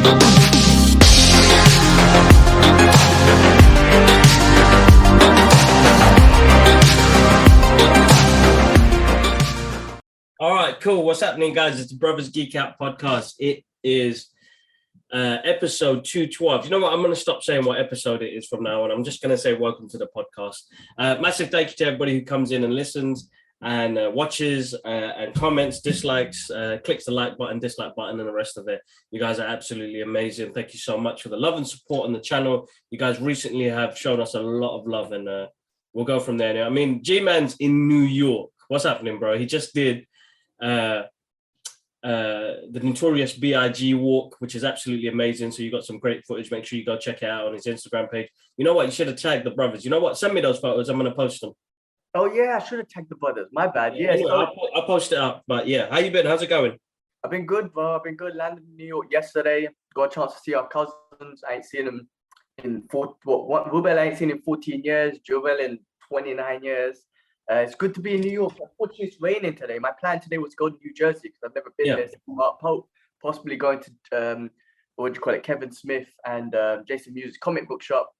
All right, cool. What's happening, guys? It's the Brothers Geek Out podcast. It is episode 212. You know what? I'm going to stop saying what episode it is from now on. I'm just going to say welcome to the podcast. Massive thank you to everybody who comes in and listens and watches and comments, dislikes, clicks the like button, dislike button, and the rest of it. You guys are absolutely amazing. Thank you so much for the love and support on the channel. You guys recently have shown us a lot of love, and we'll go from there now. I mean, G-Man's in New York. What's happening, bro? He just did the Notorious B.I.G. walk, which is absolutely amazing. So you got some great footage. Make sure you go check it out on his Instagram page. You know what? You should have tagged the brothers. You know what? Send me those photos. I'm going to post them. Oh yeah, I should have tagged the brothers. My bad. Yeah, anyway, I'll post it up. But yeah, how you been? How's it going? I've been good, bro. I've been good. Landed in New York yesterday. Got a chance to see our cousins. I ain't seen them in Rubel I ain't seen in 14 years. Jovel in 29 years. It's good to be in New York. Unfortunately, it's raining today. My plan today was to go to New Jersey because I've never been there. Possibly going to what do you call it, Kevin Smith and Jason Mewes' comic book shop.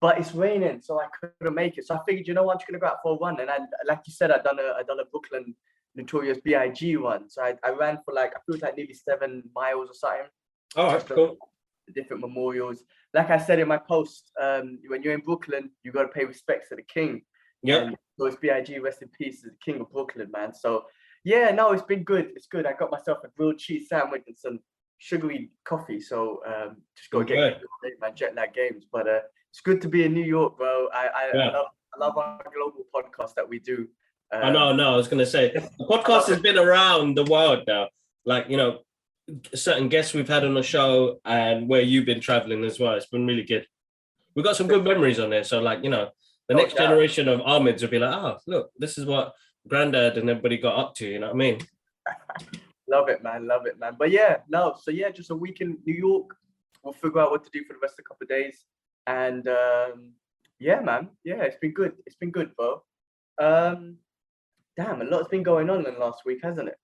But it's raining, so I couldn't make it. So I figured, you know what, I'm just gonna go out for a run. And like you said, I done a Brooklyn Notorious B.I.G. run. So I ran for like, I feel like nearly 7 miles or something. All right, cool. Different memorials. Like I said in my post, when you're in Brooklyn, you got to pay respects to the king. Yeah. So it's B.I.G. rest in peace, the king of Brooklyn, man. So yeah, no, it's been good. It's good. I got myself a grilled cheese sandwich and some sugary coffee. So just go get my jet lag games. But it's good to be in New York, bro. I love our global podcast that we do. I know. I was gonna say the podcast has been around the world now. Like, you know, certain guests we've had on the show and where you've been traveling as well. It's been really good. We've got some good memories on there. So like, you know, the next generation of Ahmeds will be like, oh, look, this is what Granddad and everybody got up to. You know what I mean? Love it, man. But yeah, just a week in New York. We'll figure out what to do for the rest of the couple of days. And yeah, man. Yeah, it's been good, bro. Damn, a lot's been going on in the last week, hasn't it?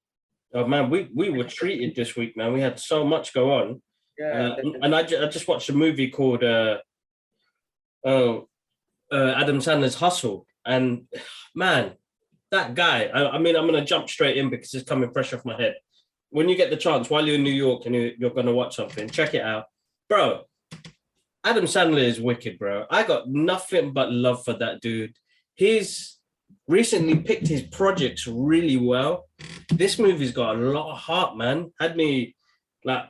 Oh man, we were treated this week, man. We had so much go on. Yeah. And I just watched a movie called Adam Sandler's Hustle, and man, that guy. I mean, I'm gonna jump straight in because it's coming fresh off my head. When you get the chance, while you're in New York and you're gonna watch something, check it out, bro. Adam Sandler is wicked, bro. I got nothing but love for that dude. He's recently picked his projects really well. This movie's got a lot of heart, man. Had me like,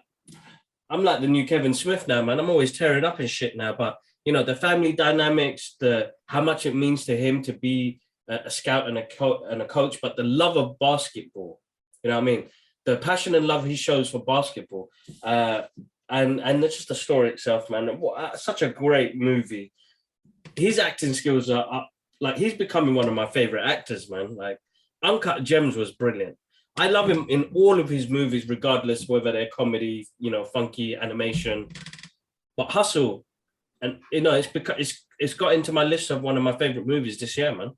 I'm like the new Kevin Smith now, man. I'm always tearing up his shit now, but you know, the family dynamics, how much it means to him to be a scout and a coach, but the love of basketball, you know what I mean? The passion and love he shows for basketball, and it's just the story itself, man. Such a great movie. His acting skills are like, he's becoming one of my favorite actors, man. Like, Uncut Gems was brilliant. I love him in all of his movies, regardless whether they're comedy, you know, funky animation. But Hustle, and you know, it's got into my list of one of my favorite movies this year, man.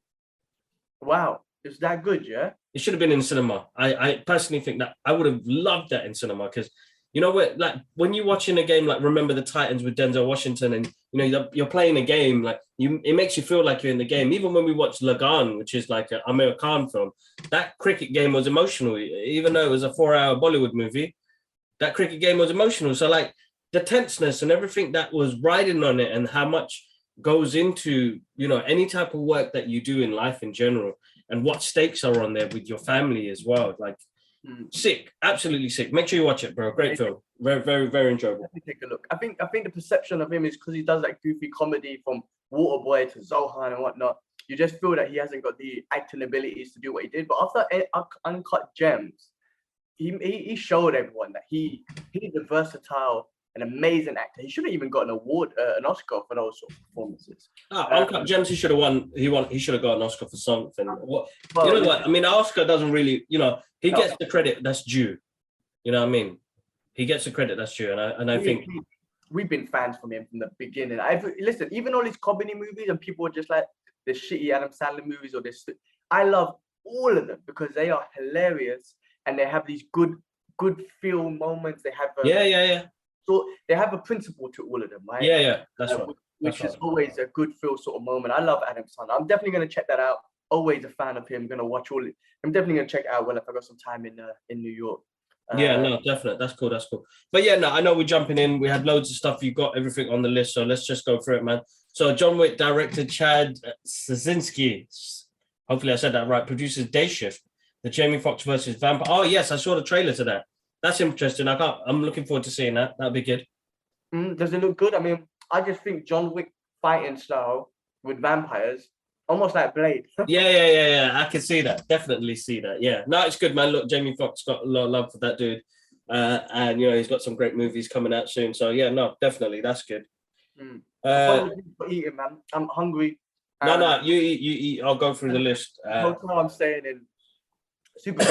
Wow, it's that good, yeah? It should have been in cinema. I personally think that I would have loved that in cinema because, you know what, like when you're watching a game like Remember the Titans with Denzel Washington, and you know you're playing a game, like it makes you feel like you're in the game. Even when we watched Lagan, which is like an Amir Khan film, that cricket game was emotional. Even though it was a 4-hour Bollywood movie, that cricket game was emotional. So like the tenseness and everything that was riding on it, and how much goes into, you know, any type of work that you do in life in general, and what stakes are on there with your family as well. Like, sick, absolutely sick. Make sure you watch it, bro. Great film. Very, very, very enjoyable. Let me take a look. I think the perception of him is because he does like goofy comedy from Waterboy to Zohan and whatnot. You just feel that he hasn't got the acting abilities to do what he did. But after Uncut Gems, he showed everyone that he's a versatile, an amazing actor. He should have even got an award, an Oscar for those sort of performances. Uncut Gems, he should have won. He should have got an Oscar for something. You know what? I mean, Oscar doesn't really, you know, he gets the credit that's due. You know what I mean? He gets the credit that's due, and I think we've been fans from him from the beginning. Listen, even all these comedy movies, and people are just like the shitty Adam Sandler movies or this. I love all of them because they are hilarious and they have these good good feel moments. They have Yeah. so they have a principle to all of them, right? Yeah. That's right. Which is always a good feel sort of moment. I love Adam Sandler. I'm definitely gonna check that out. Always a fan of him. Gonna watch all it. I'm definitely gonna check it out when if I got some time in New York. Yeah, no, definitely. That's cool. That's cool. But yeah, no, I know we're jumping in. We had loads of stuff. You got everything on the list, so let's just go through it, man. So John Wick director Chad Stahelski. Hopefully I said that right. Produces Day Shift, the Jamie Foxx versus Vampire. Oh yes, I saw the trailer to that. That's interesting. I'm looking forward to seeing that. That'll be good. Does it look good? I mean, I just think John Wick fighting style with vampires, almost like Blade. Yeah. I can see that. Definitely see that. Yeah. No, it's good, man. Look, Jamie Foxx got a lot of love for that dude. And he's got some great movies coming out soon. So yeah, no, definitely. That's good. Eating, man. I'm hungry. No, you eat. I'll go through the list. Hotel I'm staying in. Super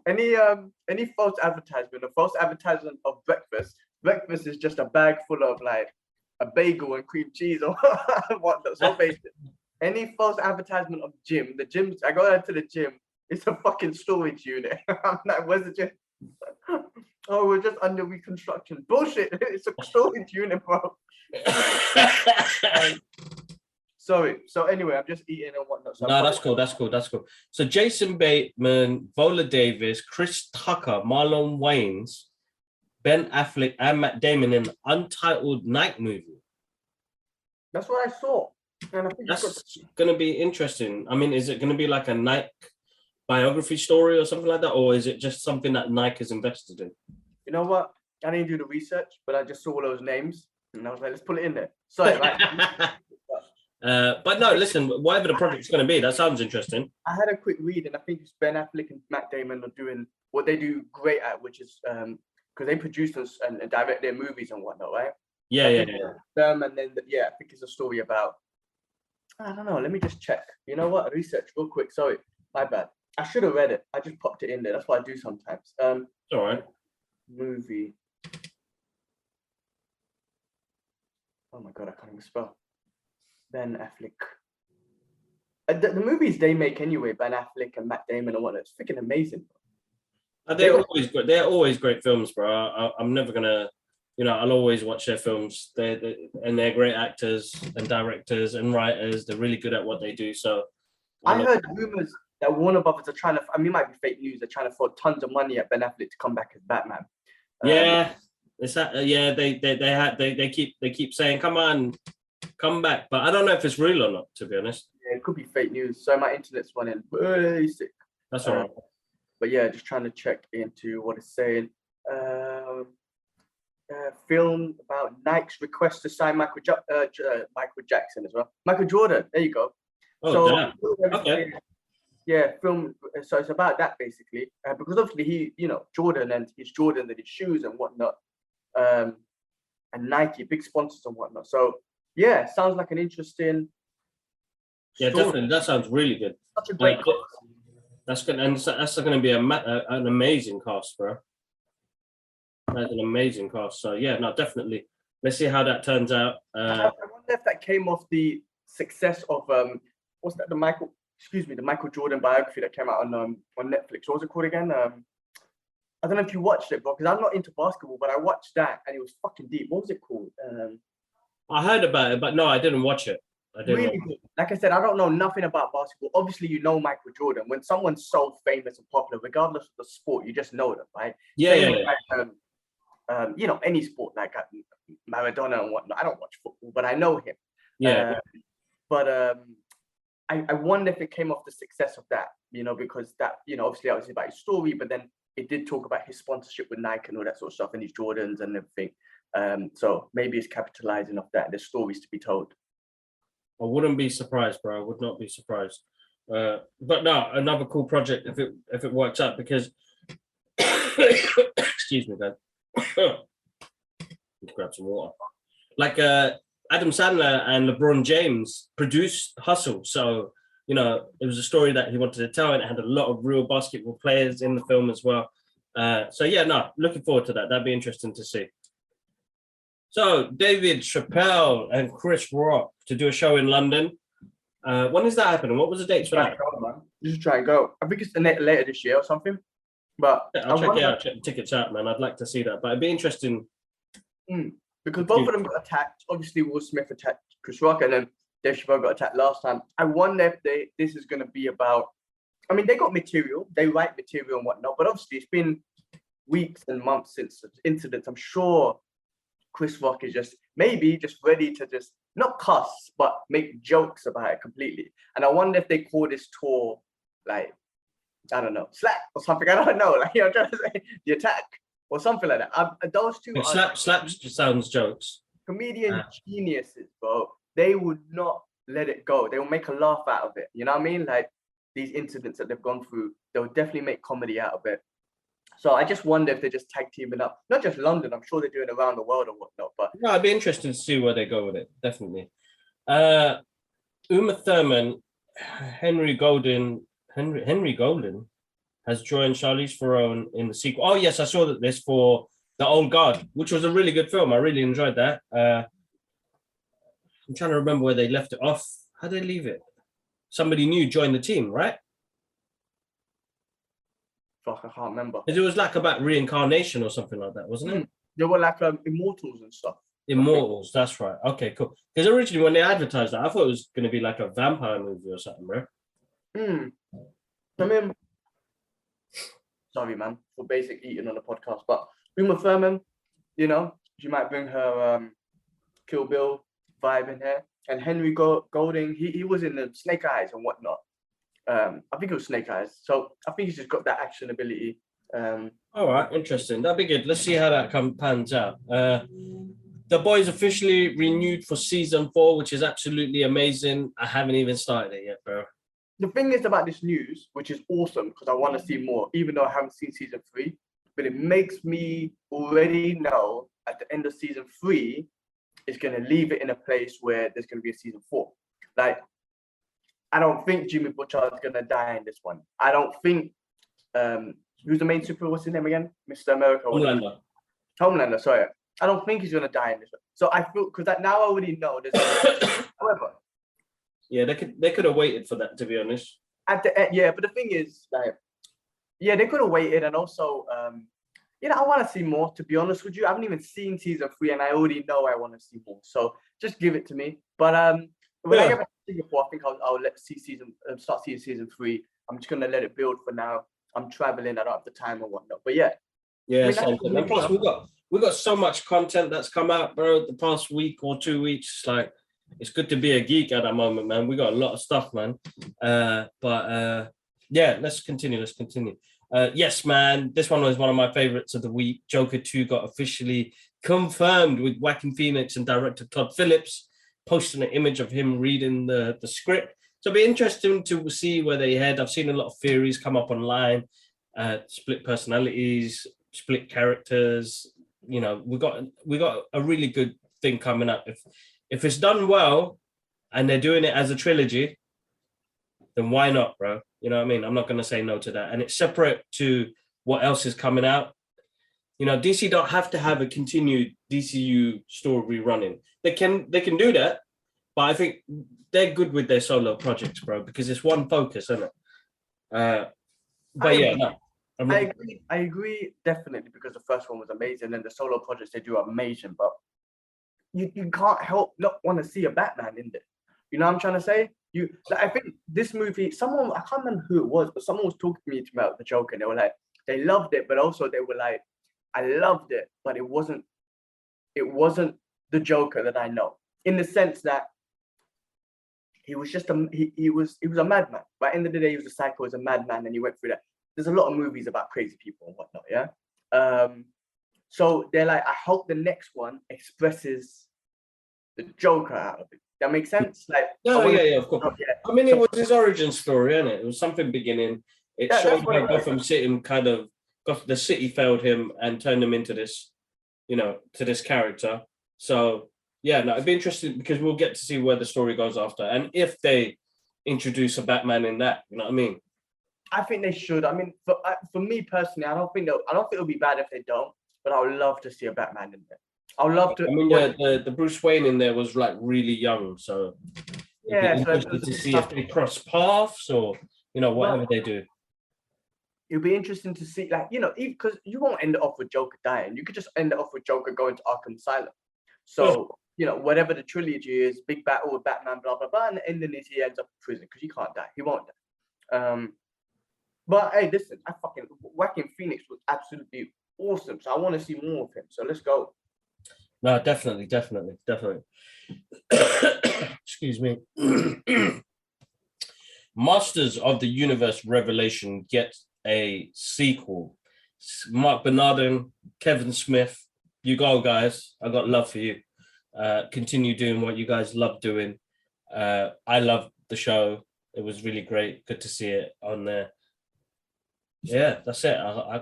any false advertisement, a false advertisement of breakfast. Breakfast is just a bag full of like a bagel and cream cheese or whatnot. So basic. Any false advertisement of gym, the gyms, I go out to the gym, it's a fucking storage unit. I'm like, where's the gym? Oh, we're just under reconstruction. Bullshit. It's a storage unit, bro. Sorry. So anyway, I'm just eating and whatnot. So no, that's cool. So Jason Bateman, Viola Davis, Chris Tucker, Marlon Wayans, Ben Affleck, and Matt Damon in an untitled Nike movie. That's what I saw. And I think that's going to be interesting. I mean, is it going to be like a Nike biography story or something like that? Or is it just something that Nike has invested in? You know what? I didn't do the research, but I just saw those names. And I was like, let's put it in there. Sorry, right? But no, listen, whatever the project's going to be, that sounds interesting. I had a quick read, and I think it's Ben Affleck and Matt Damon are doing what they do great at, which is because they produce and direct their movies and whatnot, right? Yeah. Them, and then I think it's a story about. I don't know. Let me just check. You know what? Research real quick. Sorry, my bad. I should have read it. I just popped it in there. That's what I do sometimes. All right. Movie. Oh my god, I can't even spell. Ben Affleck. The movies they make anyway, Ben Affleck and Matt Damon and whatnot, it's freaking amazing. They're always great. They're always great films, bro. I'm never gonna, I'll always watch their films. They're great actors and directors and writers. They're really good at what they do. So I heard rumors that Warner Brothers are trying to. I mean, it might be fake news. They're trying to throw tons of money at Ben Affleck to come back as Batman. It's that. Yeah, they keep saying, "Come on, come back," but I don't know if it's real or not. To be honest, yeah, it could be fake news. So my internet's running basic. That's all right. But yeah, just trying to check into what it's saying. Film about Nike's request to sign Michael Jackson as well. Michael Jordan. There you go. Oh, damn. Okay. Yeah, film. So it's about that basically, because obviously Jordan and his shoes and whatnot, and Nike, big sponsors and whatnot. So yeah, sounds like an interesting. Yeah, story. Definitely. That sounds really good. Such a great cast. That's good, and that's going to be an amazing cast, bro. That's an amazing cast. So yeah, no, definitely. Let's see how that turns out. I wonder if that came off the success of what's that? The Michael Jordan biography that came out on Netflix. What was it called again? I don't know if you watched it, bro, because I'm not into basketball, but I watched that and it was fucking deep. What was it called? I heard about it, but no, I didn't watch it. Really good. Like I said, I don't know nothing about basketball. Obviously, you know Michael Jordan. When someone's so famous and popular, regardless of the sport, you just know them, right? Yeah. Like, any sport like Maradona and whatnot. I don't watch football, but I know him. Yeah. I wonder if it came off the success of that, because that, obviously that was about his story, but then it did talk about his sponsorship with Nike and all that sort of stuff and his Jordans and everything. So maybe it's capitalizing off that. There's stories to be told. I wouldn't be surprised, bro. I would not be surprised. But no, another cool project if it works out because excuse me, man. Grab some water. Like Adam Sandler and LeBron James produced Hustle, so it was a story that he wanted to tell, and it had a lot of real basketball players in the film as well. So yeah, no, looking forward to that. That'd be interesting to see. So David Chappelle and Chris Rock to do a show in London. When is that happening? What was the dates for that? Just try and go. I think it's later this year or something. But Yeah, I I'll check it wonder out. Check the tickets out, man. I'd like to see that, but it'd be interesting. because both of them got attacked. Obviously, Will Smith attacked Chris Rock, and then Dave Chappelle got attacked last time. I wonder if this is going to be about. I mean, they got material, they write material and whatnot, but obviously it's been weeks and months since the incident. I'm sure Chris Rock is just maybe just ready to just not cuss, but make jokes about it completely. And I wonder if they call this tour like, I don't know, slap or something. I don't know, like, I'm trying to say the attack or something like that. Those two are Slaps just sounds jokes. comedian geniuses, bro. They would not let it go. They will make a laugh out of it. You know what I mean? Like these incidents that they've gone through, they'll definitely make comedy out of it. So I just wonder if they're just tag teaming up, not just London. I'm sure they're doing around the world or whatnot. But No, I'd be interested to see where they go with it. Definitely. Uma Thurman, Henry Golden has joined Charlize Theron in the sequel. Oh yes, I saw that this for The Old Guard, which was a really good film. I really enjoyed that. I'm trying to remember where they left it off. How did they leave it? Somebody new joined the team, right? fuck, I can't remember. It was like about reincarnation or something like that, wasn't it? They were like immortals and stuff. Immortals, that's right. Okay, cool. Because originally when they advertised that, I thought it was going to be like a vampire movie or something, bro. I mean, sorry, man, for basic eating on the podcast, but Uma Thurman, you know, she might bring her Kill Bill vibe in here. And Henry Golding, he was in the Snake Eyes and whatnot. I think it was Snake Eyes. So I think he's just got that action ability. All right, interesting. That'd be good. Let's see how that pans out. The Boys officially renewed for season 4, which is absolutely amazing. I haven't even started it yet, bro. The thing is about this news, which is awesome because I want to see more, even though I haven't seen season 3, but it makes me already know at the end of season 3, it's going to leave it in a place where there's going to be a season 4. Like, I don't think Jimmy Butcher is going to die in this one. I don't think, who's the main super, what's his name again? Mr. America. Homelander, sorry. I don't think he's going to die in this one. So I feel, because now I already know there's, however. Yeah, they could have waited for that, to be honest. At the end, yeah, but the thing is, like, yeah, they could have waited, and also, I want to see more. To be honest with you, I haven't even seen season 3, and I already know I want to see more. So just give it to me. But when I get back to Singapore, I think I'll start seeing season 3. I'm just gonna let it build for now. I'm traveling. I don't have the time and whatnot. But yeah. Yeah, and plus we got so much content that's come out, bro. The past week or 2 weeks, like. It's good to be a geek at that moment, man. We got a lot of stuff, man. Yeah, let's continue. Yes, man. This one was one of my favorites of the week. Joker 2 got officially confirmed with Joaquin Phoenix and director Todd Phillips posting an image of him reading the script. So it'll be interesting to see where they head. I've seen a lot of theories come up online, split personalities, split characters. You know, we got a really good thing coming up. If it's done well and they're doing it as a trilogy, then why not, bro? You know what I mean? I'm not going to say no to that. And it's separate to what else is coming out. You know, DC don't have to have a continued DCU story running. They can do that, but I think they're good with their solo projects, bro, because it's one focus, isn't it? I agree definitely, because the first one was amazing and the solo projects they do are amazing, but you can't help not want to see a Batman in there. You know what I'm trying to say? I think this movie, I can't remember who it was, but someone was talking to me about the Joker, and they were like, they loved it, but also they were like, I loved it, but it wasn't the Joker that I know. In the sense that he was just he was a madman. By the end of the day, he was a psycho, he was a madman, and he went through that. There's a lot of movies about crazy people and whatnot, yeah? So they're like, I hope the next one expresses the Joker out of it. That makes sense? Like, of course. Yeah. I mean, it was his origin story, isn't it? It was something beginning. It showed how Gotham City the city failed him and turned him into this, to this character. So yeah, no, it'd be interesting because we'll get to see where the story goes after, and if they introduce a Batman in that, you know what I mean? I think they should. I mean, for me personally, I don't think it'll be bad if they don't. But I would love to see a Batman in there. I would love to. I mean, the Bruce Wayne in there was like really young, so yeah, so to see if they cross paths or whatever they do. it'll be interesting to see, like, because you won't end it off with Joker dying. You could just end it off with Joker going to Arkham Asylum. So, whatever the trilogy is, big battle with Batman, blah, blah, blah, and the ending is he ends up in prison because he can't die. He won't die. But hey, listen, Joaquin Phoenix was absolutely awesome. So I want to see more of him. So let's go. No, definitely. Excuse me. Masters of the Universe Revelation gets a sequel. Mark Bernardin, Kevin Smith, you go, guys. I got love for you. Continue doing what you guys love doing. I love the show. It was really great. Good to see it on there. Yeah, that's it. I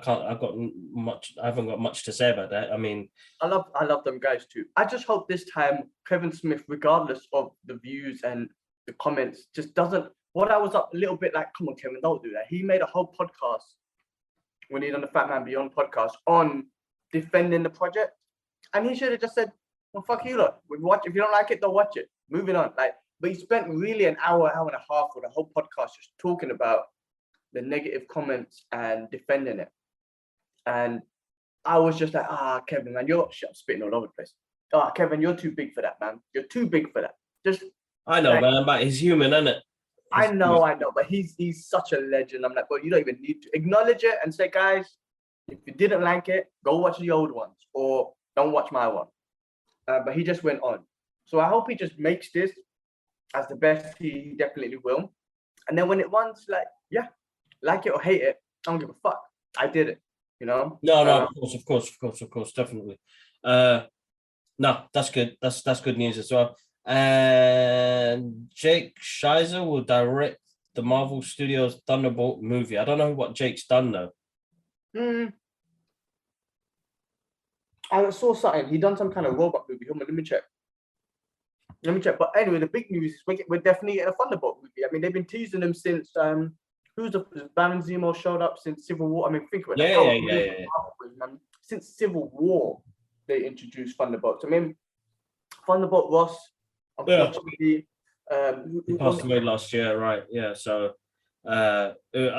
haven't got much to say about that. I mean, I love them guys too. I just hope this time Kevin Smith, regardless of the views and the comments, just doesn't. What I was up a little bit like, come on, Kevin, don't do that. He made a whole podcast when he done the Fat Man Beyond podcast on defending the project, and he should have just said, "Well, fuck you, look. We watch. If you don't like it, don't watch it. Moving on." But he spent really an hour and a half with a whole podcast just talking about the negative comments and defending it. And I was just like, Kevin, man, I'm spitting all over the place. Kevin, you're too big for that, man. You're too big for that. I know, man, but he's human, isn't it? I know, but he's such a legend. I'm like, well, you don't even need to acknowledge it and say, guys, if you didn't like it, go watch the old ones or don't watch my one. But he just went on. So I hope he just makes this as the best he definitely will. And then when it runs, like it or hate it, I don't give a fuck. I did it, No, of course, definitely. No, that's good. That's good news as well. And Jake Scheiser will direct the Marvel Studios Thunderbolt movie. I don't know what Jake's done though. I saw something. He done some kind of robot movie. Hold on, let me check. But anyway, the big news is we're definitely getting a Thunderbolt movie. I mean, they've been teasing them since Baron Zemo showed up since Civil War. I mean, think about it. Yeah. Since Civil War, they introduced Thunderbolts. I mean, Thunderbolt Ross, unfortunately, he passed away last year, right? Yeah. So, I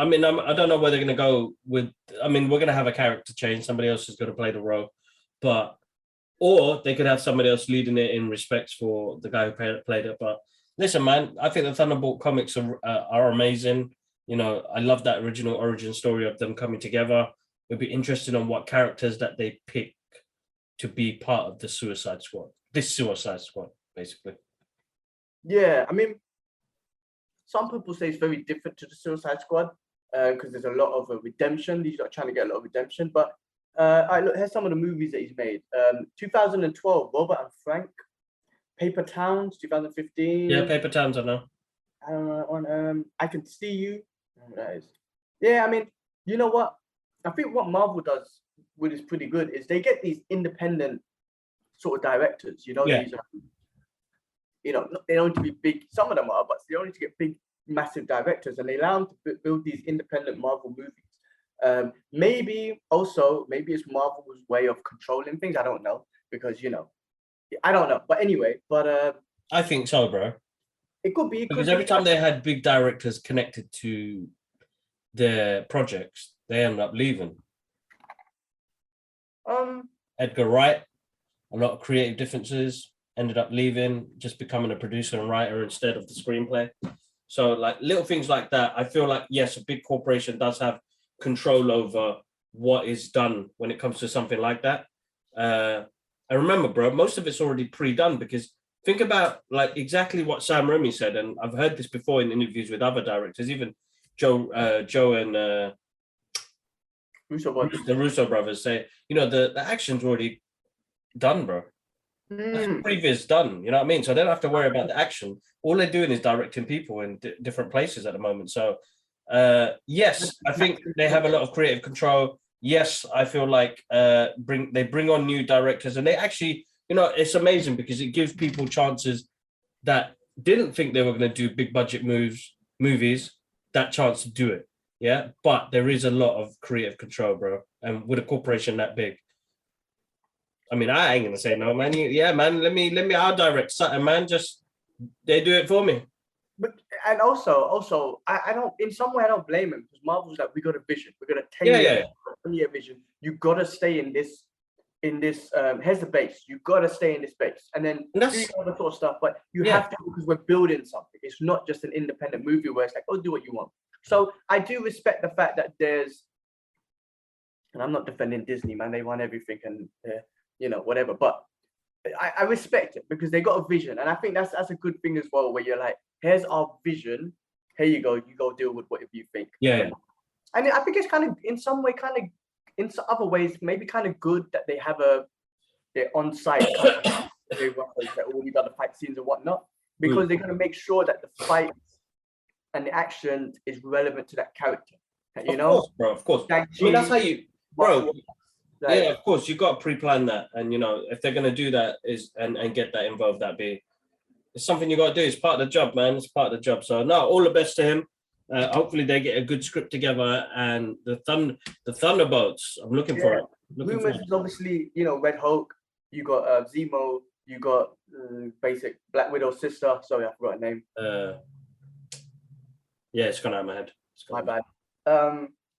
mean, I don't know where they're going to go with. I mean, we're going to have a character change. Somebody else is going to play the role, or they could have somebody else leading it in respects for the guy who played it. But listen, man, I think the Thunderbolt comics are amazing. I love that original origin story of them coming together. It'd be interesting on what characters that they pick to be part of the Suicide Squad. This Suicide Squad, basically. Yeah, I mean, some people say it's very different to the Suicide Squad because there's a lot of redemption. These are trying to get a lot of redemption. But look, here's some of the movies that he's made. 2012, Robert and Frank. Paper Towns, 2015. Yeah, Paper Towns, I know. I don't know. I Can See You. That is. Yeah, I mean, you know what? I think what Marvel does, which is pretty good, is they get these independent sort of directors. These, they don't need to be big. Some of them are, but they don't need to get big, massive directors, and they allow them to build these independent Marvel movies. Maybe it's Marvel's way of controlling things. I don't know because I don't know. But anyway, I think so, bro. It could be because every time they had big directors connected to their projects, they end up leaving. Edgar Wright, a lot of creative differences, ended up leaving, just becoming a producer and writer instead of the screenplay. So like little things like that, I feel like, yes, a big corporation does have control over what is done when it comes to something like that. And remember, bro, most of it's already pre-done because think about like exactly what Sam Raimi said, and I've heard this before in interviews with other directors, even Joe and the Russo brothers say, the action's already done, bro. Previous done, you know what I mean? So they don't have to worry about the action. All they're doing is directing people in different places at the moment. So yes, I think they have a lot of creative control. Yes, I feel like they bring on new directors, and they actually, it's amazing because it gives people chances that didn't think they were going to do big budget movies, that chance to do it. Yeah, but there is a lot of creative control, bro. And with a corporation that big, I mean, I ain't gonna say no, man. Yeah, man. Let me. I'll direct something, man. Just they do it for me. But and also, I don't, in some way I don't blame him, because Marvel's like, we got a vision, we got a 10 Yeah, year, yeah. 20-year vision. You gotta stay in this, here's the base. You gotta stay in this base, and then And do that's other sort of stuff. But you yeah, have to, because we're building something. It's not just an independent movie where it's like, oh, do what you want. So I do respect the fact that there's, and I'm not defending Disney, man. They want everything, and whatever. But I respect it, because they got a vision, and I think that's a good thing as well. Where you're like, here's our vision. Here you go. You go deal with whatever you think. yeah. And I think it's kind of, in some way, kind of, in some other ways, maybe kind of good that they have their on-site kind of, they reference that all these other fight scenes and whatnot, because they're going to make sure that the fights and the action is relevant to that character. You Of know, course, bro. Of course. I mean, that's how you, bro. Like, Yeah, of course. You got to pre-plan that, and if they're gonna do that and get that involved, it's something you got to do. It's part of the job, man. It's part of the job. So no, all the best to him. Hopefully they get a good script together, and the Thunderbolts. I'm looking for it. Rumors is obviously, Red Hulk. You got Zemo. You got basic Black Widow sister. Sorry, I forgot her name. Yeah, it's gone out of my head. My bad.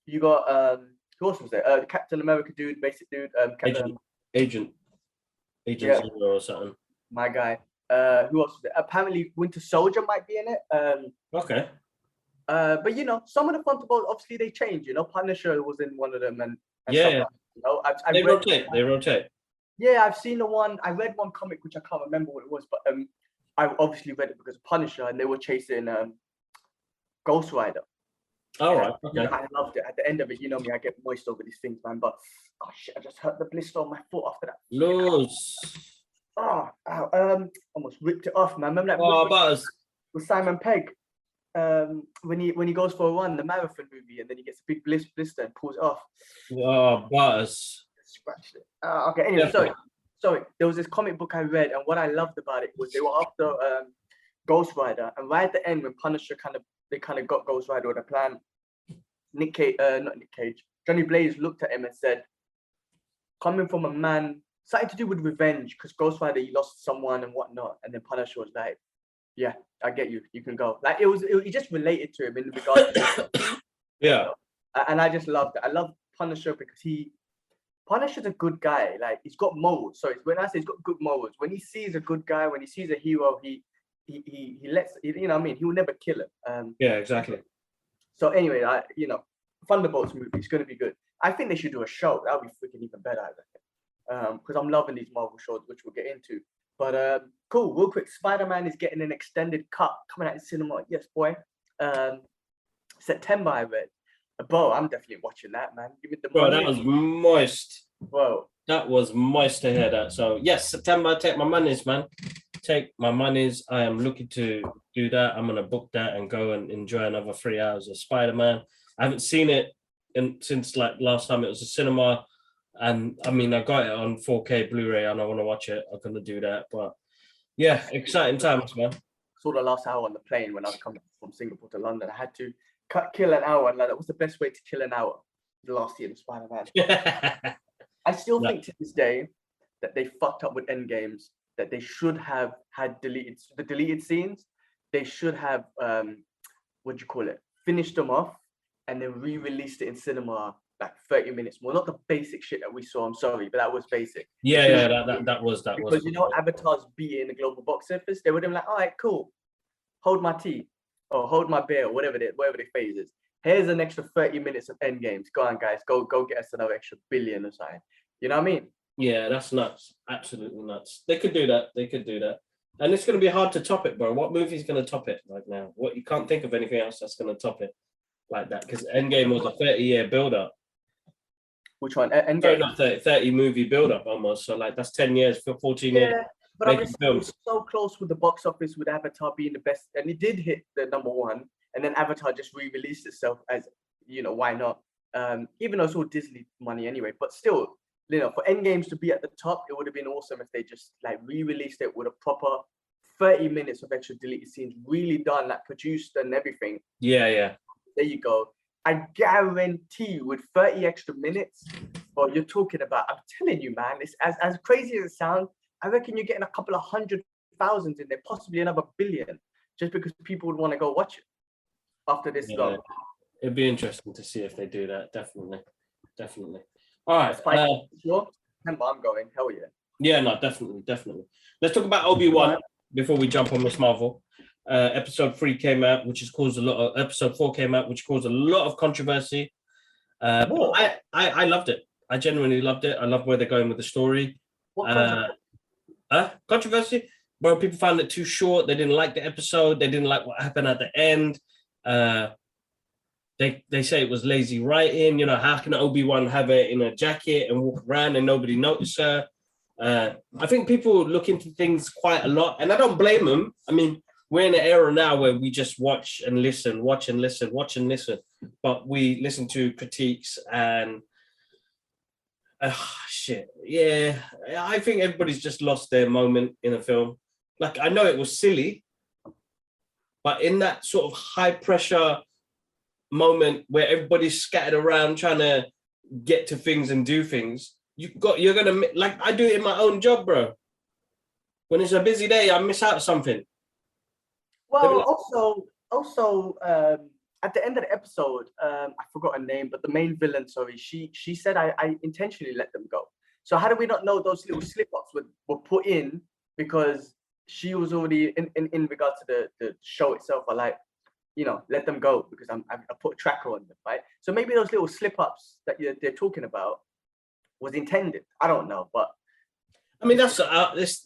You got who else was there? Captain America dude, basic dude. Agent Yeah. Zero or something. My guy. Who else was there? Apparently Winter Soldier might be in it. Okay. But some of the Thunderbolts, obviously they change. Punisher was in one of them, and Yeah. They read, rotate. Yeah, I've seen the one. I read one comic which I can't remember what it was, but I obviously read it because of Punisher, and they were chasing Ghost Rider. All right. Okay. I loved it. At the end of it, you know me, I get moist over these things, man. But oh shit, I just hurt the blister on my foot after that. Loose. Almost ripped it off, man. Remember that with Simon Pegg? When he goes for a run, the marathon movie, and then he gets a big blister and pulls it off. Oh, Butters. Scratched it. Okay. Anyway, sorry. There was this comic book I read, and what I loved about it was they were after Ghost Rider, and right at the end when Punisher kind of got Ghost Rider with a plan, not Nick Cage, Johnny Blaze looked at him and said, coming from a man, something to do with revenge, because Ghost Rider, he lost someone and whatnot, and then Punisher was like, yeah, I get you. You can go. Like it just related to him in regards to yeah. And I just loved it. I love Punisher because Punisher's a good guy. Like, he's got morals. So when I say he's got good morals, when he sees a good guy, when he sees a hero, he lets, you know what I mean? He will never kill him. Yeah, exactly. So anyway, Thunderbolts movie is going to be good. I think they should do a show. That would be freaking even better, I reckon. Because I'm loving these Marvel shows, which we'll get into. But cool, real quick, Spider-Man is getting an extended cut coming out in cinema. Yes, boy. September, I read. Bro, I'm definitely watching that, man. Give it the money. That was moist. Bro. That was moist to hear that. So yes, September, take my monies, man. Take my monies. I am looking to do that. I'm gonna book that and go and enjoy another 3 hours of Spider-Man. I haven't seen it since like last time it was a cinema. And I mean, I got it on 4K Blu-ray and I want to watch it. I'm going to do that. But yeah, exciting times, man. Saw the last hour on the plane when I was coming from Singapore to London. I had to kill an hour. And like, that was the best way to kill an hour. The last year of Spider-Man. I still think to this day that they fucked up with Endgames, that they should have had the deleted scenes. They should have, finished them off and then re-released it in cinema like 30 minutes more. Not the basic shit that we saw, I'm sorry, but that was basic. That was. Because Avatar's beating the global box office, they would have been like, all right, cool. Hold my tea or hold my beer, or whatever the phase is. Here's an extra 30 minutes of Endgames. Go on, guys. Go get us another extra billion or something. You know what I mean? Yeah, that's nuts. Absolutely nuts. They could do that. And it's going to be hard to top it, bro. What movie's going to top it right now? You can't think of anything else that's going to top it like that, because Endgame was a 30-year build-up. Which one? Endgame? Not 30 movie build-up almost. So like that's 10 years, 14 years. But obviously it was so close with the box office, with Avatar being the best, and it did hit the #1, and then Avatar just re-released itself as, why not? Even though it's all Disney money anyway, but still, for Endgames to be at the top, it would have been awesome if they just like re-released it with a proper 30 minutes of extra deleted scenes, really done, like produced and everything. Yeah. There you go. I guarantee you, with 30 extra minutes, well, you're talking about, I'm telling you, man, it's as crazy as it sounds, I reckon you're getting a couple of 100,000 in there, possibly another billion, just because people would want to go watch it after this long. It'd be interesting to see if they do that. Definitely. All right. Sure. Remember, I'm going. Hell yeah. Yeah, no, definitely. Let's talk about Obi-Wan before we jump on Miss Marvel. Episode 3 came out, which has caused a lot of. Episode 4 came out, which caused a lot of controversy. But I loved it. I genuinely loved it. I love where they're going with the story. What controversy? Bro, people found it too short. They didn't like the episode. They didn't like what happened at the end. They say it was lazy writing. You know, how can Obi-Wan have it in a jacket and walk around and nobody notice her? I think people look into things quite a lot, and I don't blame them. I mean, we're in an era now where we just watch and listen. But we listen to critiques and shit. Yeah, I think everybody's just lost their moment in a film. Like, I know it was silly, but in that sort of high pressure moment where everybody's scattered around trying to get to things and do things, you're gonna, like, I do it in my own job, bro. When it's a busy day, I miss out something. Well, also, at the end of the episode, I forgot her name, but the main villain, sorry, she said I intentionally let them go. So how do we not know those little slip-ups were put in because she was already in regards to the show itself? I like, you know, let them go because I put a tracker on them, right? So maybe those little slip-ups that they're talking about was intended. I don't know, but I mean, that's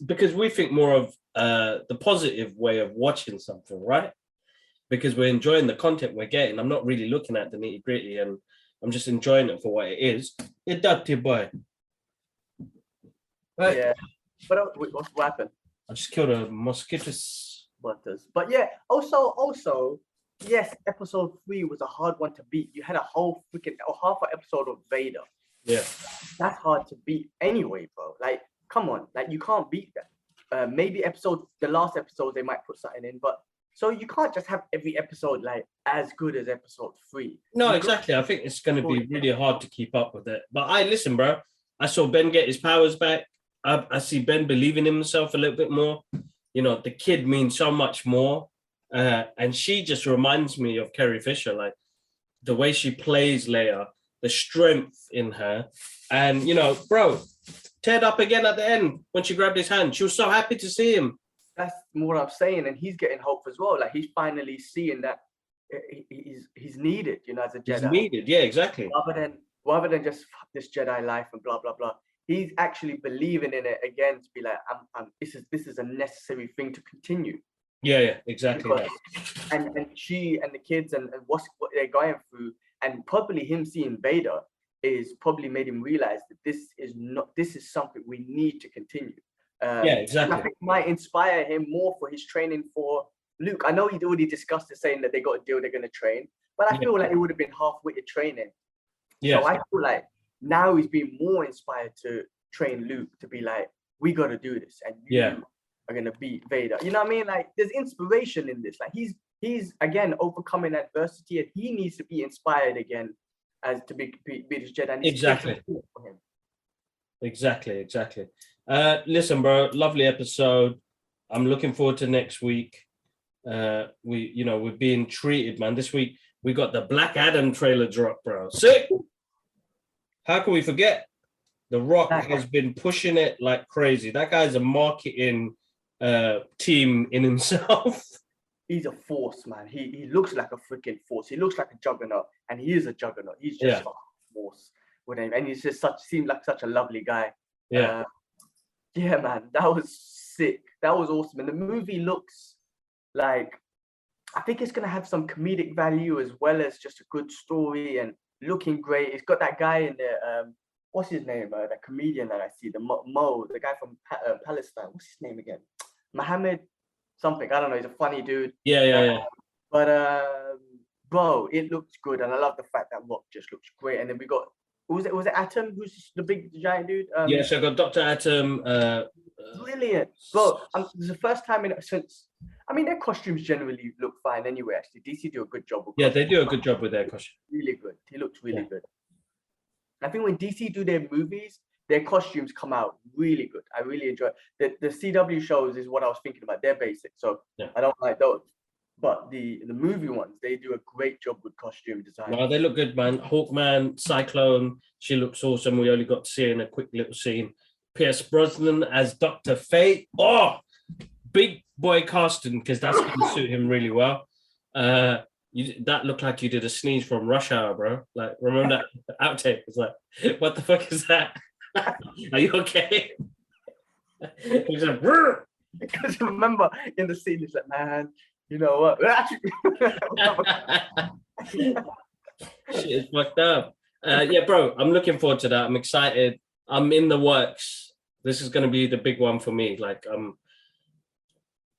because we think more of the positive way of watching something, right? Because we're enjoying the content we're getting. I'm not really looking at the nitty gritty, and I'm just enjoying it for what it is. You're dirty boy. Right? Yeah. But what happened? I just killed a mosquitoes. But yeah, also, yes, episode 3 was a hard one to beat. You had a whole freaking half an episode of Vader. Yeah. That's hard to beat anyway, bro. Like, come on, like you can't beat that. Maybe the last episode they might put something in, but so you can't just have every episode like as good as episode 3. No, exactly. I think it's going to be really hard to keep up with it. But listen, bro. I saw Ben get his powers back. I see Ben believing in himself a little bit more. You know, the kid means so much more. And she just reminds me of Carrie Fisher, like the way she plays Leia, the strength in her. And, you know, bro, teared up again at the end when she grabbed his hand. She was so happy to see him. That's what I'm saying. And he's getting hope as well. Like, he's finally seeing that he's needed, you know, as a Jedi. He's needed, yeah, exactly. Rather than just fuck this Jedi life and blah, blah, blah. He's actually believing in it again to be like, this is a necessary thing to continue. Yeah, exactly. And she and the kids and what they're going through, and probably him seeing Vader is probably made him realize that this is something we need to continue. Yeah, exactly. I think it might inspire him more for his training for Luke. I know he'd already discussed it, saying that they got a deal, they're going to train, but I feel like it would have been half-witted training. Yeah. So I feel like now he's being more inspired to train Luke to be like, we got to do this, and you are going to beat Vader. You know what I mean? Like, there's inspiration in this. Like, he's again overcoming adversity, and he needs to be inspired again as to be this Jedi. And exactly. Listen, bro, lovely episode. I'm looking forward to next week. We're being treated, man. This week we got the Black Adam trailer drop, bro. Sick. How can we forget? The Rock has been pushing it like crazy. That guy's a marketing team in himself. He's a force, man. He looks like a freaking force. He looks like a juggernaut, and he is a juggernaut. He's just a force with him, and he's just seemed like such a lovely guy. Yeah, man, that was sick. That was awesome, and the movie looks like, I think it's gonna have some comedic value as well as just a good story and looking great. It's got that guy in there. What's his name? That comedian that I see, the the guy from Palestine. What's his name again? Mohammed something. I don't know. He's a funny dude. Yeah. But bro, it looks good, and I love the fact that Rock just looks great. And then we got, was it Atom? Who's the big giant dude? So I got Dr. Atom. Brilliant, bro. This is the first time since. I mean, their costumes generally look fine anyway. Actually, DC do a good job. They do a good job with their costume. Really good. He looks really good. I think when DC do their movies, their costumes come out really good. I really enjoy it. The CW shows is what I was thinking about. They're basic, so I don't like those. but the movie ones, they do a great job with costume design. No, they look good, man. Hawkman, Cyclone, she looks awesome. We only got to see her in a quick little scene. Pierce Brosnan as Dr. Fate. Oh, big boy casting, because that's going to suit him really well. That looked like you did a sneeze from Rush Hour, bro. Like, remember that outtake? It's like, what the fuck is that? Are you okay? He's like, "Brr." Because remember in the scene, he's like, man, you know what? Shit is fucked up. Yeah, bro, I'm looking forward to that. I'm excited. I'm in the works. This is going to be the big one for me. Like,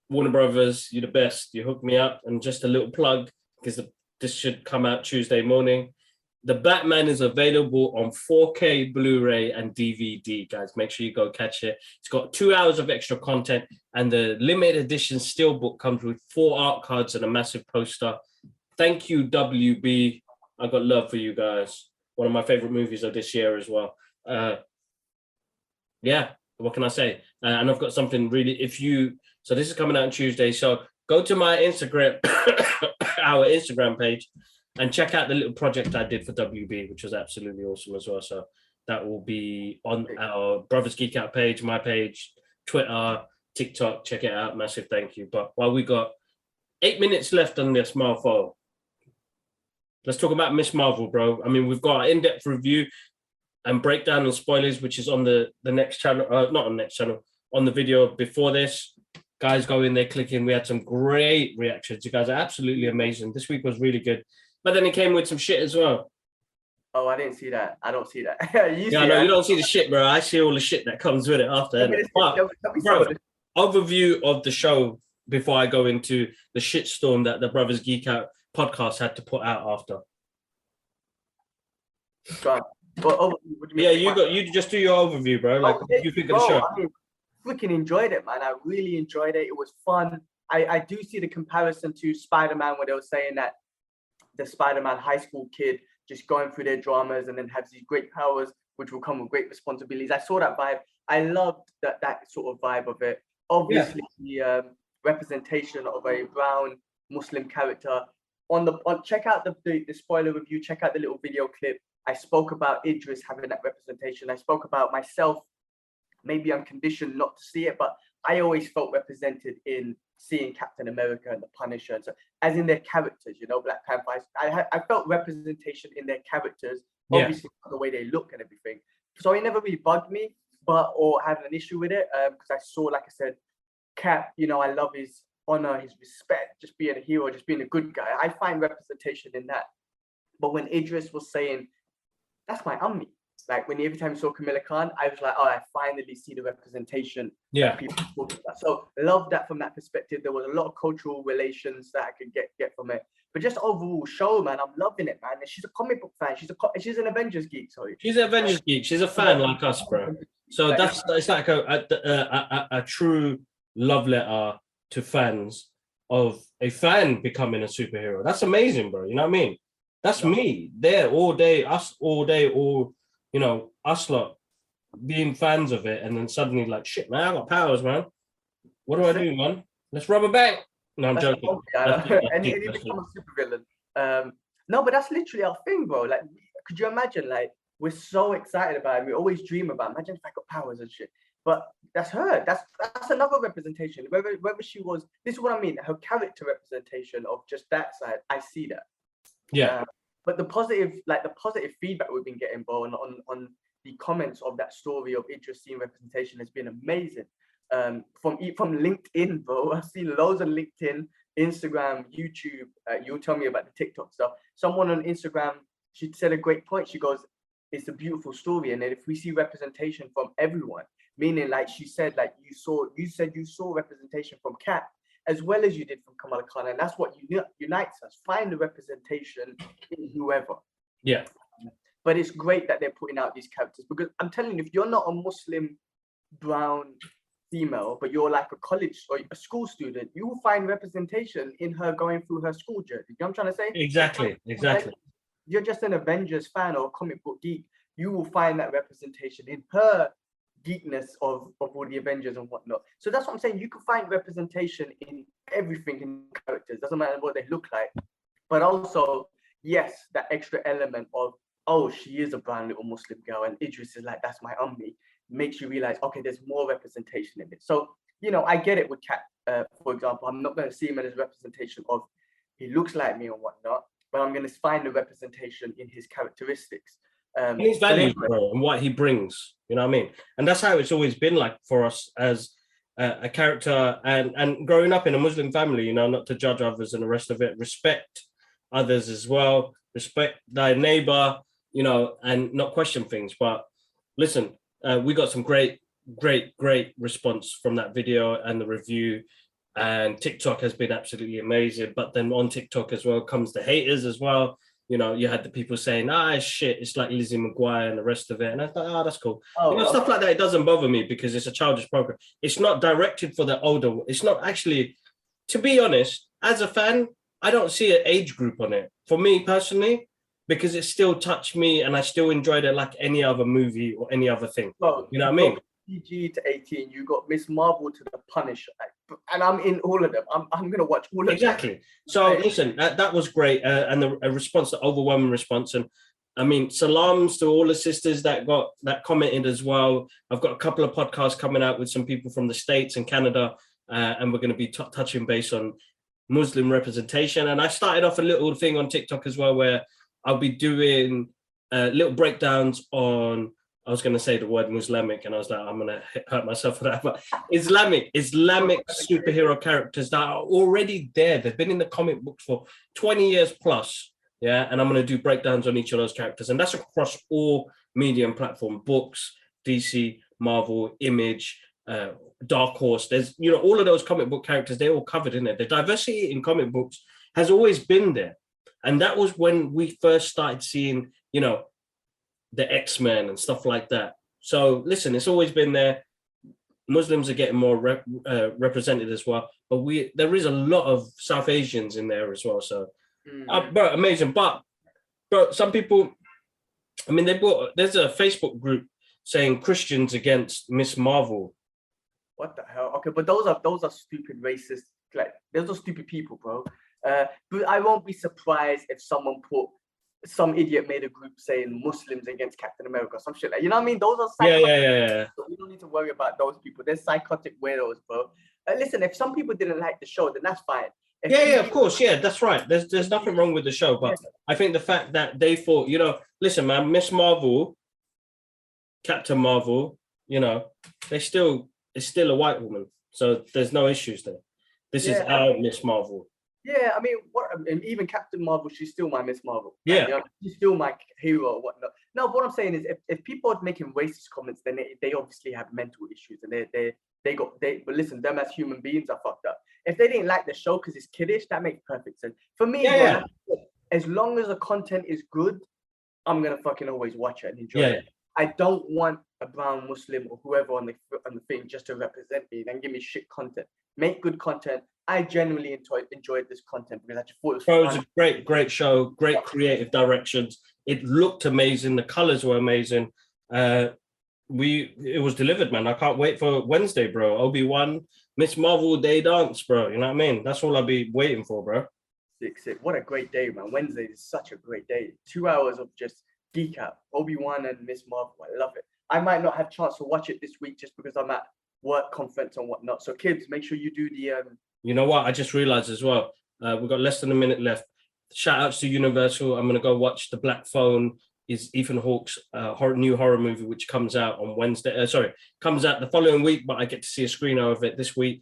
Warner Brothers, you're the best. You hooked me up. And just a little plug, because this should come out Tuesday morning. The Batman is available on 4K Blu-ray and DVD, guys. Make sure you go catch it. It's got 2 hours of extra content, and the limited edition steelbook comes with 4 art cards and a massive poster. Thank you, WB. I got love for you guys. One of my favorite movies of this year as well. Yeah, what can I say? And I've got something really, so this is coming out on Tuesday. So go to my Instagram, our Instagram page, and check out the little project I did for WB, which was absolutely awesome as well. So that will be on our Brothers Geek Out page, my page, Twitter, TikTok. Check it out. Massive thank you. But while we got 8 minutes left on this mofo, let's talk about Miss Marvel, bro. I mean, we've got an in-depth review and breakdown and spoilers, which is on the next channel, not on the next channel, on the video before this. Guys, go in there, click in. We had some great reactions. You guys are absolutely amazing. This week was really good. But then it came with some shit as well. Oh, I didn't see that. I don't see that. You don't see the shit, bro. I see all the shit that comes with it after. But, bro, overview of the show before I go into the shitstorm that the Brothers Geek Out podcast had to put out after. You just do your overview, bro. Like, what you think of the show? I freaking enjoyed it, man. I really enjoyed it. It was fun. I do see the comparison to Spider-Man, where they were saying that the Spider-Man high school kid just going through their dramas and then has these great powers, which will come with great responsibilities. I saw that vibe. I loved that sort of vibe of it. Obviously, the representation of a brown Muslim character. Check out the spoiler review. Check out the little video clip. I spoke about Idris having that representation. I spoke about myself. Maybe I'm conditioned not to see it, but I always felt represented in seeing Captain America and the Punisher. So, as in their characters, Black Panther. I felt representation in their characters, obviously the way they look and everything. So it never really bugged me, or had an issue with it, because I saw, like I said, Cap. I love his honor, his respect, just being a hero, just being a good guy. I find representation in that. But when Idris was saying, "That's my ummi," like every time you saw Camilla Khan, I was like, oh, I finally see the representation that people talk about. So I love that from that perspective. There was a lot of cultural relations that I could get from it. But just overall show, man, I'm loving it, man. And she's a comic book fan. She's an Avengers geek, sorry. She's an Avengers geek. She's a fan like us, bro. So it's like a true love letter to fans of a fan becoming a superhero. That's amazing, bro. You know what I mean? That's me there all day, us lot being fans of it, and then suddenly like, shit, man, I got powers, man. What do I do, man? Let's rob a bank. No, I'm joking. And he become a supervillain. No, but that's literally our thing, bro. Like, could you imagine? Like, we're so excited about it. We always dream about it. Imagine if I got powers and shit. But that's her. That's another representation. Whether she was, this is what I mean. Her character representation of just that side. I see that. Yeah. But the positive feedback we've been getting, bro, on the comments of that story of Idris seeing representation has been amazing. From LinkedIn, bro. I've seen loads of LinkedIn, Instagram, YouTube. You'll tell me about the TikTok stuff. Someone on Instagram, she said a great point. She goes, "It's a beautiful story, and then if we see representation from everyone, meaning like she said, like you saw representation from Kat, as well as you did from Kamala Khan, and that's what unites us. Find the representation in whoever." Yeah. But it's great that they're putting out these characters, because I'm telling you, if you're not a Muslim brown female, but you're like a college or a school student, you will find representation in her going through her school journey. You know what I'm trying to say? Exactly. If you're just an Avengers fan or a comic book geek, you will find that representation in her geekness of all the Avengers and whatnot. So that's what I'm saying. You can find representation in everything in characters. Doesn't matter what they look like, but also yes, that extra element of, oh, she is a brown little Muslim girl, and Idris is like, that's my ummi, makes you realize, okay, there's more representation in it. So, you know, I get it with Cat, for example. I'm not going to see him as a representation of he looks like me or whatnot, but I'm going to find the representation in his characteristics. And his values, bro, and what he brings. You know what I mean? And that's how it's always been like for us as a character, and growing up in a Muslim family, you know, not to judge others and the rest of it, respect others as well, respect thy neighbor, you know, and not question things. But listen, we got some great response from that video and the review, and TikTok has been absolutely amazing. But then on TikTok as well comes the haters as well. You know, you had the people saying, shit, it's like Lizzie McGuire and the rest of it. And I thought, that's cool. You know, stuff like that, it doesn't bother me because it's a childish program. It's not directed for the older. It's not actually, to be honest, as a fan, I don't see an age group on it. For me personally, because it still touched me and I still enjoyed it like any other movie or any other thing. Well, you know what I mean? PG to 18, you got Miss Marvel to the Punisher, and I'm in all of them. I'm gonna watch all of them. Exactly. So listen, that was great, and a response, the overwhelming response, and I mean, salams to all the sisters that commented as well. I've got a couple of podcasts coming out with some people from the States and Canada, and we're going to be touching base on Muslim representation. And I started off a little thing on TikTok as well, where I'll be doing little breakdowns on, I was going to say the word Muslimic, and I was like, I'm going to hurt myself for that. But Islamic superhero characters that are already there. They've been in the comic books for 20 years plus. Yeah. And I'm going to do breakdowns on each of those characters. And that's across all media and platform, books, DC, Marvel, Image, Dark Horse. There's, you know, all of those comic book characters, they're all covered in it. The diversity in comic books has always been there. And that was when we first started seeing, you know, the X-Men and stuff like that. So listen, it's always been there. Muslims are getting more represented as well, but there is a lot of South Asians in there as well. So, bro, amazing. But some people, I mean, there's a Facebook group saying Christians against Miss Marvel. What the hell? Okay, but those are stupid racist. Like, those are stupid people, bro. But I won't be surprised if some idiot made a group saying Muslims against Captain America or some shit. Like, you know what I mean? Those are psychotic. Yeah. So we don't need to worry about those people. They're psychotic weirdos, bro. Listen, if some people didn't like the show, then that's fine. Of course. Yeah, that's right. There's nothing wrong with the show, but I think the fact that they thought, you know, listen, man, Miss Marvel, Captain Marvel, you know, it's still a white woman. So there's no issues there. This is our Miss Marvel. Yeah, I mean, even Captain Marvel, she's still my Miss Marvel. Yeah, you know, she's still my hero or whatnot. No, what I'm saying is, if people are making racist comments, then they obviously have mental issues, and but listen, them as human beings are fucked up. If they didn't like the show because it's kiddish, that makes perfect sense for me. As long as the content is good, I'm gonna fucking always watch it and enjoy it. I don't want a brown Muslim or whoever on the thing just to represent me, then give me shit content. Make good content. I genuinely enjoyed this content because I just thought it was fun. It was a great show, great creative directions. It looked amazing. The colors were amazing. It was delivered, man. I can't wait for Wednesday, bro. Obi-Wan, Miss Marvel, they dance, bro. You know what I mean? That's all I'll be waiting for, bro. Sick. What a great day, man. Wednesday is such a great day. 2 hours of just geek out. Obi-Wan and Miss Marvel. I love it. I might not have a chance to watch it this week just because I'm at work conference and whatnot. So kids, make sure you do the You know what? I just realized as well, we've got less than a minute left. Shout outs to Universal. I'm going to go watch The Black Phone, is Ethan Hawke's new horror movie, which comes out on Wednesday. Comes out the following week, but I get to see a screener of it this week.